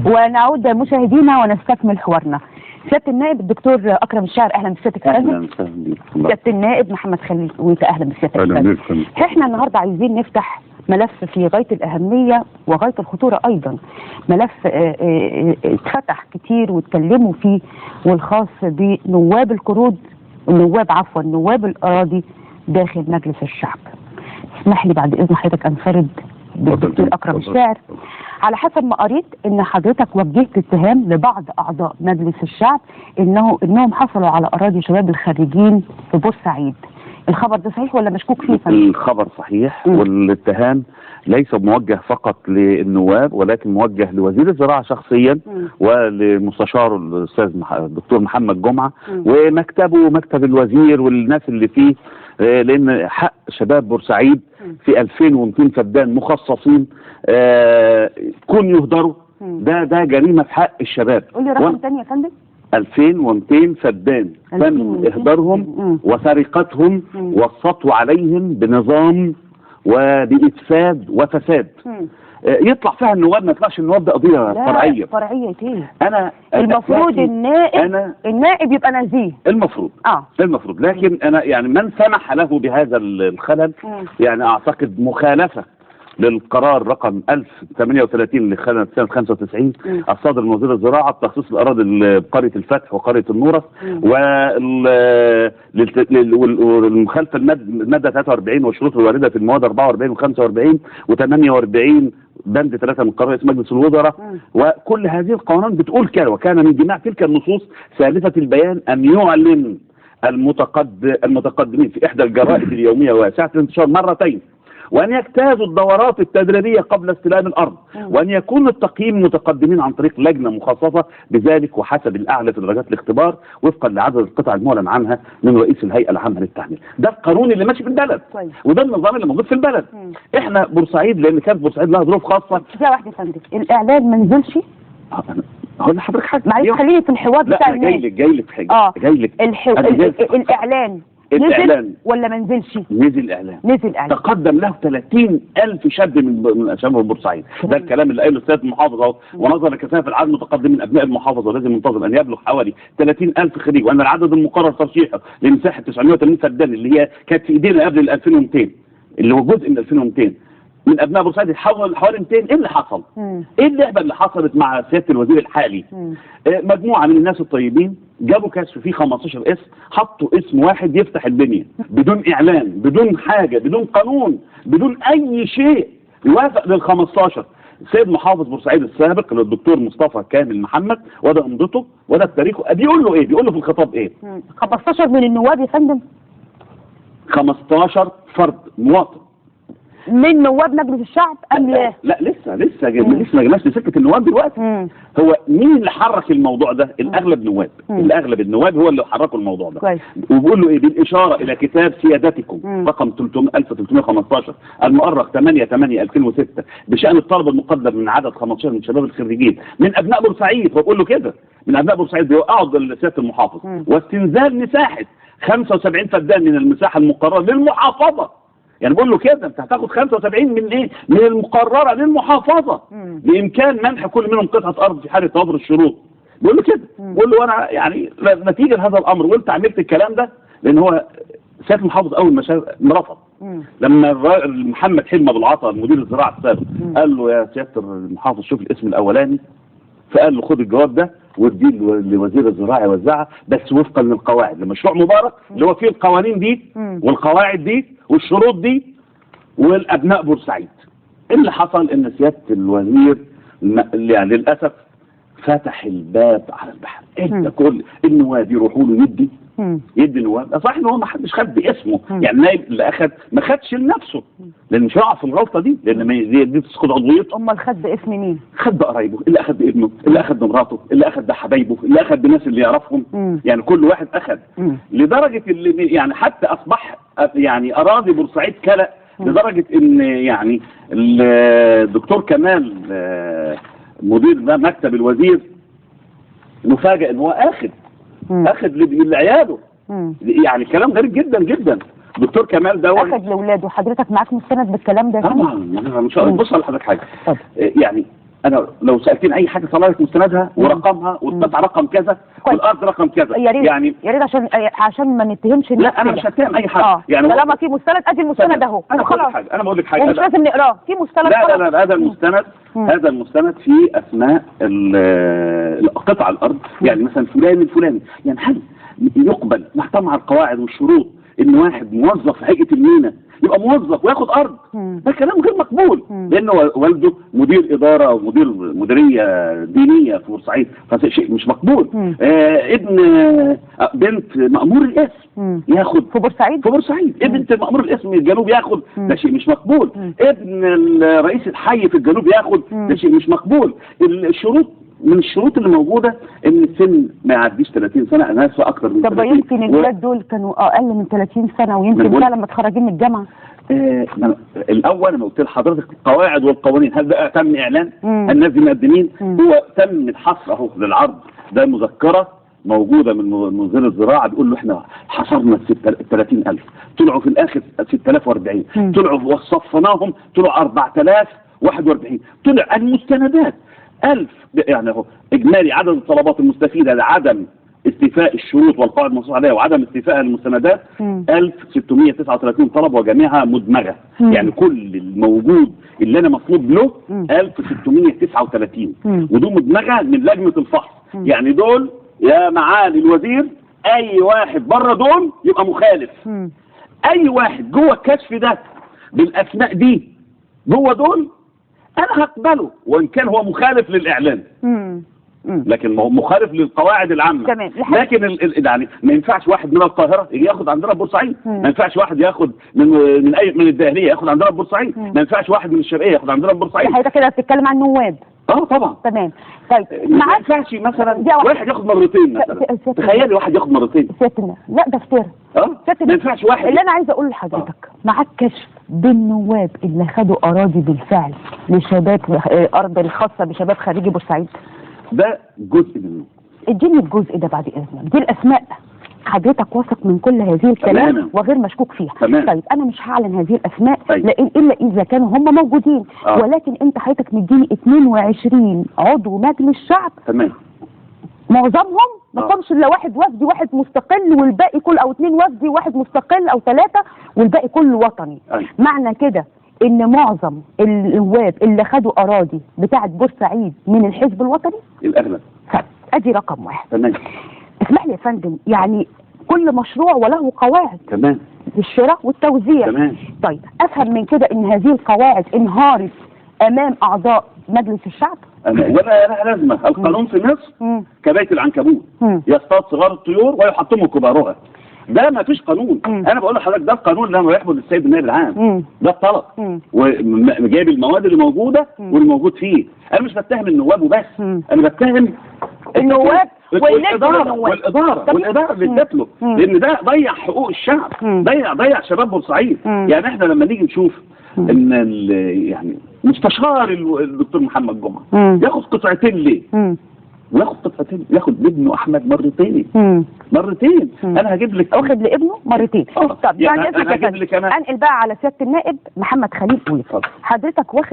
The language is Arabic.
ونعود مشاهدينا ونستكمل حوارنا. سيادة النائب الدكتور أكرم الشاعر، أهلا بسيادتك. أهلا وسهلا بك. سيادة النائب محمد خليل، وأنت أهلا بسيادتك. احنا النهارده عايزين نفتح ملف في غاية الأهمية وغاية الخطورة أيضا، ملف اتفتح كتير واتكلموا فيه، والخاص بنواب القروض، نواب الأراضي داخل مجلس الشعب. اسمح لي بعد إذن حضرتك أنفرد بالدكتور أكرم الشاعر. على حسب ما قريت ان حضرتك وجهت اتهام لبعض اعضاء مجلس الشعب انهم حصلوا على اراضي شباب الخريجين في بورسعيد. الخبر ده صحيح ولا مشكوك فيه؟ الخبر صحيح، والاتهام ليس موجه فقط للنواب ولكن موجه لوزير الزراعه شخصيا ولمستشاره الاستاذ الدكتور محمد جمعه ومكتبه ومكتب الوزير والناس اللي فيه، لان حق شباب بورسعيد في 2200 فدان مخصصين كون يهدروا، ده جريمه في حق الشباب. قول لي رقم تاني يا فندم. 2200 فدان تم اهدارهم وسرقتهم والسطو عليهم بنظام وبإفساد وفساد. يطلع فيها النواب، ما يطلعش النواب ده قضيه فرعيه. فرعيه ايه؟ انا المفروض النائب يبقى نزيه، المفروض لكن انا يعني من سمح له بهذا الخلل يعني اعتقد مخالفه للقرار رقم 1038 لسنه 95 الصادر من وزير الزراعه بتخصيص الاراضي بقريه الفتح وقريه النورة، والمخالفه الماده 43 والشروط الوارده في المواد 44 و45 و48 بند 3 من قرار رئيس مجلس الوزراء، وكل هذه القوانين بتقول كده. وكان من جميع تلك النصوص سالفه البيان ان يعلن المتقدمين في احدى الجرائد اليوميه واسعه الانتشار مرتين، وأن يجتازوا الدورات التدريبية قبل استلام الأرض، وأن يكون التقييم متقدمين عن طريق لجنة مخصصة بذلك وحسب الأعلى في درجات الاختبار وفقا لعدد القطع المعلن عنها من رئيس الهيئة العامة للتعمير. ده القانون اللي ماشي في البلد وده النظام اللي موجود في البلد. احنا بورسعيد لأن كانت بورسعيد لها ظروف خاصة. ثانية واحدة يا فندم، الإعلان ما نزلش؟ هقول لحضرتك حاجة، معلش خليني في الحوار بتاع الناس. جاي لك في حاجة. الإعلان نزل ولا ما نزلش؟ نزل إعلان. تقدم له 30,000 شاب من شباب بورسعيد. ده الكلام اللي قاله السيد المحافظ اهو، ونظرا لكثافه العدد المتقدم من ابناء المحافظه لازم منتظم ان يبلغ حوالي 30,000 خريج، وان العدد المقرر ترشيحه لمساحه 980 فدان اللي هي كانت في ايدينا قبل ال 2200 اللي هو جزء من 2200 من ابناء بورسعيد يتحول لحوالي 200. ايه اللي حصل؟ ايه اللعبه اللي حصلت مع سياده الوزير الحالي؟ مجموعه من الناس الطيبين جابوا كشف فيه 15 اسم، حطوا اسم واحد يفتح الدنيا بدون اعلان، بدون حاجه، بدون قانون، بدون اي شيء يوافق لل 15. سيد محافظ بورسعيد السابق الدكتور مصطفى كامل محمد، وده امضته وده تاريخه. بيقول له ايه؟ بيقول له في الخطاب ايه؟ 15 من النواب يا فندم. 15 فرد مواطن من نواب مجلس الشعب ام لا؟ لا لسه ما جبناش لسكه النواب دلوقتي. هو مين اللي حرك الموضوع ده؟ الاغلب نواب. الاغلب النواب هو اللي حركوا الموضوع ده. كويس. وبيقول له ايه؟ بالاشاره الى كتاب سيادتكم رقم 1315 المؤرخ 8/8/2006 بشان الطلب المقدم من عدد 15 من شباب الخريجين من ابناء بورسعيد. هو بيقول له كده، من ابناء بورسعيد بيوقعوا لسياده المحافظ واستنزال مساحه 75 فدان من المساحه المقرره للمحافظه. يعني بقول له كده انت هتاخد 75 من ايه؟ من المقرره للمحافظه بامكان منح كل منهم قطعه ارض في حاله توفر الشروط. بقول له كده، بقول له وانا يعني نتيجه هذا الامر وانت عملت الكلام ده، لان هو سياده المحافظ اول ما رفض لما محمد حلمي ابو العطا مدير الزراعه السابق قال له يا سياده المحافظ شوف الاسم الاولاني، فقال له خد الجواب ده واديه لوزير الزراعه يوزعها بس وفقا للقواعد لمشروع مبارك اللي هو فيه القوانين دي والقواعد دي والشروط دي والابناء بورسعيد. اللي حصل ان سياده الوزير يعني للاسف فتح الباب على البحر. انت كل النواب يروحوا له يدي نواب. صح ان هو ما حدش خد باسمه، يعني النائب اللي اخد ما خدش لنفسه لان مش هيقع في الغلطه دي، لان ما دي تسقط عضويته. امال خد باسم مين؟ خد بقرايبه، اللي اخد بابنه، اللي اخد بمراته، اللي اخد بحبايبه، اللي اخد بناس اللي يعرفهم. يعني كل واحد اخد لدرجه اللي يعني حتى اصبح يعني اراضي بورسعيد كلا، لدرجه ان يعني الدكتور كمال مدير مكتب الوزير مفاجئ ان هو اخد لعياله. يعني كلام غريب جدا جدا. دكتور كمال ده اخد لاولاده. حضرتك معاك مستند بالكلام ده؟ طبعا. يعني مش بص على حضرتك حاجه يعني انا لو سالتني اي حاجه طلعت مستندها ورقمها واتقطع رقم كذا والارض رقم كذا. يا ريت يعني يا ريت عشان ما نتهمش الناس. لا انا مش هتهم اي حاجه. يعني طالما في مستند ادي المستند اهو. انا بقول لك حاجه ومش لازم نقراه في مستند. لا هذا المستند هذا المستند فيه اسماء قطع الارض. يعني مثلا فلان الفلاني. يعني هل يقبل مع القواعد والشروط ان واحد موظف في هيئه المينا يبقى موظف وياخد ارض؟ ده كلام غير مقبول. لانه والده مدير اداره او مديريه دينيه في بورسعيد، فده شيء مش مقبول. ابن بنت مأمور الاسم ياخد في بورسعيد. ابن مأمور الاسم في الجنوب ياخد، ده شيء مش مقبول. ابن رئيس الحي في الجنوب ياخد، ده شيء مش مقبول. الشروط من الشروط اللي موجوده ان السن ما يعديش 30 سنه، انا اسف اكتر من 30. طب يمكن الولاد دول كانوا اقل من 30 سنه ويمكن فعلا متخرجين من الجامعه. الاول انا قلت لحضرتك القواعد والقوانين، هل بقى تم اعلان؟ الناس دي مقدمين؟ هو تم الحصر اهو للعرض، ده مذكره موجوده من وزير الزراعه بيقول له احنا حصرنا 30,000، طلعوا في الاخر 6040، طلعوا وصفناهم طلعوا 4041، طلع المستندات 1000. يعني اهو اجمالي عدد الطلبات المستفيده لعدم استيفاء الشروط والقواعد المنصوص عليها وعدم استيفاء المستندات 1639 طلب وجميعها مدمغه. يعني كل الموجود اللي انا مطلوب له 1639 ودول مدمغه من لجنه الفحص. يعني دول يا معالي الوزير اي واحد بره دول يبقى مخالف. اي واحد جوه الكشف ده بالاسماء دي جوه دول انا هقبله وان كان هو مخالف للاعلان. لكن مخالف للقواعد العامه. تمام. لكن يعني ما ينفعش واحد من القاهره يجي ياخد عندنا بورسعيد، ما ينفعش واحد ياخد من الدهليه ياخد عندنا بورسعيد، ما ينفعش واحد من الشرقيه ياخد عندنا بورسعيد. حضرتك كده بتتكلم عن نواب. طبعا. تمام. طيب ما ينفعش مثلا واحد ياخد مرتين مثلا. تخيلي واحد ياخد مرتين. لا ده افتراء. ما ينفعش واحد. اللي انا عايزه اقوله لحضرتك معاك كشف بالنواب اللي خدوا اراضي بالفعل لشباب ارض الخاصه بشباب خريجي بورسعيد. ده جزء منه. اديني الجزء ده بعد اذنك. دي الاسماء حضرتك واثق من كل هذه الكلام وغير مشكوك فيها. طيب انا مش هعلن هذه الاسماء لان الا اذا كانوا هم موجودين. ولكن انت حضرتك مديني 22 عضو مجلس شعب. تمام. معظمهم ما قامش الا واحد وفدي واحد مستقل والباقي كل او 2 وفدي واحد مستقل او 3 والباقي كله وطني. معنى كده ان معظم النواب اللي خدوا اراضي بتاعه بورسعيد من الحزب الوطني الاغلب. ادي رقم واحد. تمام. اسمح لي يا فندم، يعني كل مشروع وله قواعد. تمام. للشراء والتوزيع. تمام. طيب افهم من كده ان هذه القواعد انهارت امام اعضاء مجلس الشعب؟ ولا لها لازمه. القانون في مصر كبيت العنكبوت، يصطاد صغار الطيور ويحطموا كبارها. ده ما فيش قانون. انا بقول لحضرتك ده القانون لما يحمل السيد النائب العام. ده الطلب وجايب المواد اللي موجوده واللي موجود فيه. انا مش بتهم النواب وبس، انا بتهم النواب والاداره اللي ادت له، لان ده ضيع حقوق الشعب، ضيع شباب بورسعيد. يعني احنا لما نيجي نشوف ان يعني مستشار الدكتور محمد جمعه ياخد قطعتين ليه؟ وياخد قطعتين، ياخد لابنه احمد مرتين. انا هجيب لك واخد لابنه مرتين. طب يعني انقل بقى على سياده النائب محمد خليل. حضرتك واخد